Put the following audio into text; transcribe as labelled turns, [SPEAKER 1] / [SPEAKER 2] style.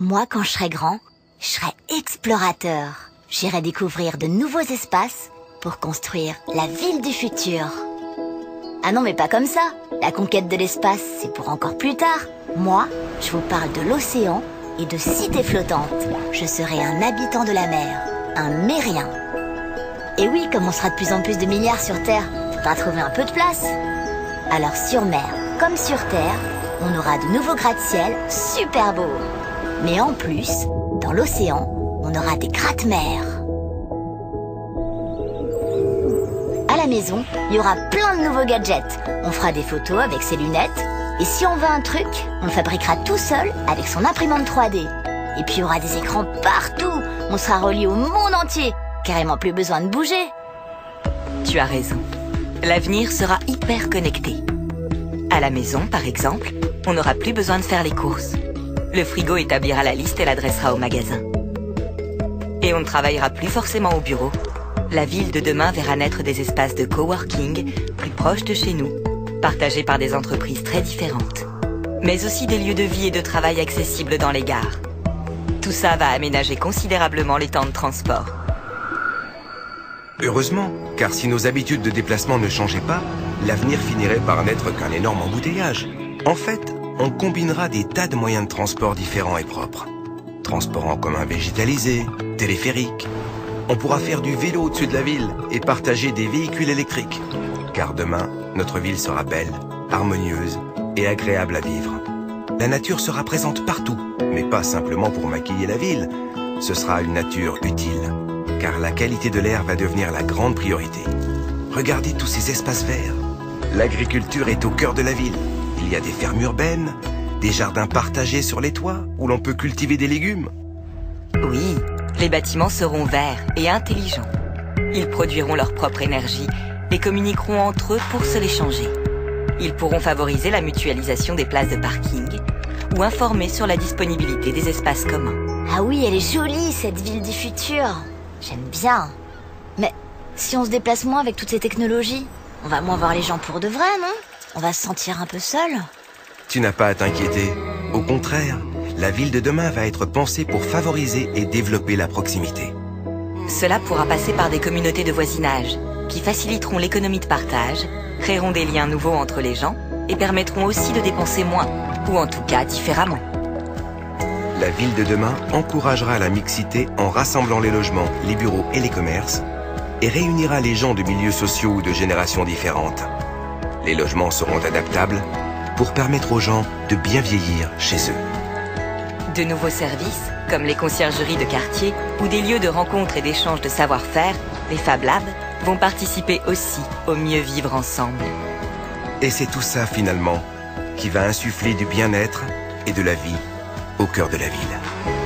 [SPEAKER 1] Moi, quand je serai grand, je serai explorateur. J'irai découvrir de nouveaux espaces pour construire la ville du futur. Ah non, mais pas comme ça. La conquête de l'espace, c'est pour encore plus tard. Moi, je vous parle de l'océan et de cités flottantes. Je serai un habitant de la mer, un mérien. Et oui, comme on sera de plus en plus de milliards sur Terre, faudra trouver un peu de place. Alors sur mer, comme sur Terre, on aura de nouveaux gratte-ciel super beaux. Mais en plus, dans l'océan, on aura des gratte-mer. À la maison, il y aura plein de nouveaux gadgets. On fera des photos avec ses lunettes. Et si on veut un truc, on le fabriquera tout seul avec son imprimante 3D. Et puis il y aura des écrans partout. On sera relié au monde entier. Carrément plus besoin de bouger.
[SPEAKER 2] Tu as raison. L'avenir sera hyper connecté. À la maison, par exemple, on n'aura plus besoin de faire les courses. Le frigo établira la liste et l'adressera au magasin. Et on ne travaillera plus forcément au bureau. La ville de demain verra naître des espaces de coworking plus proches de chez nous, partagés par des entreprises très différentes. Mais aussi des lieux de vie et de travail accessibles dans les gares. Tout ça va aménager considérablement les temps de transport.
[SPEAKER 3] Heureusement, car si nos habitudes de déplacement ne changeaient pas, l'avenir finirait par n'être qu'un énorme embouteillage. En fait, on combinera des tas de moyens de transport différents et propres. Transport en commun végétalisé, téléphérique. On pourra faire du vélo au-dessus de la ville et partager des véhicules électriques. Car demain, notre ville sera belle, harmonieuse et agréable à vivre. La nature sera présente partout, mais pas simplement pour maquiller la ville. Ce sera une nature utile, car la qualité de l'air va devenir la grande priorité. Regardez tous ces espaces verts. L'agriculture est au cœur de la ville. Il y a des fermes urbaines, des jardins partagés sur les toits où l'on peut cultiver des légumes.
[SPEAKER 2] Oui, les bâtiments seront verts et intelligents. Ils produiront leur propre énergie et communiqueront entre eux pour se l'échanger. Ils pourront favoriser la mutualisation des places de parking ou informer sur la disponibilité des espaces communs.
[SPEAKER 1] Ah oui, elle est jolie, cette ville du futur. J'aime bien. Mais si on se déplace moins avec toutes ces technologies, on va moins voir les gens pour de vrai, non? On va se sentir un peu seul.
[SPEAKER 3] Tu n'as pas à t'inquiéter. Au contraire, la ville de demain va être pensée pour favoriser et développer la proximité.
[SPEAKER 2] Cela pourra passer par des communautés de voisinage qui faciliteront l'économie de partage, créeront des liens nouveaux entre les gens et permettront aussi de dépenser moins, ou en tout cas différemment.
[SPEAKER 3] La ville de demain encouragera la mixité en rassemblant les logements, les bureaux et les commerces et réunira les gens de milieux sociaux ou de générations différentes. Les logements seront adaptables pour permettre aux gens de bien vieillir chez eux.
[SPEAKER 2] De nouveaux services, comme les conciergeries de quartier ou des lieux de rencontre et d'échange de savoir-faire, les Fab Labs, vont participer aussi au mieux vivre ensemble.
[SPEAKER 3] Et c'est tout ça, finalement, qui va insuffler du bien-être et de la vie au cœur de la ville.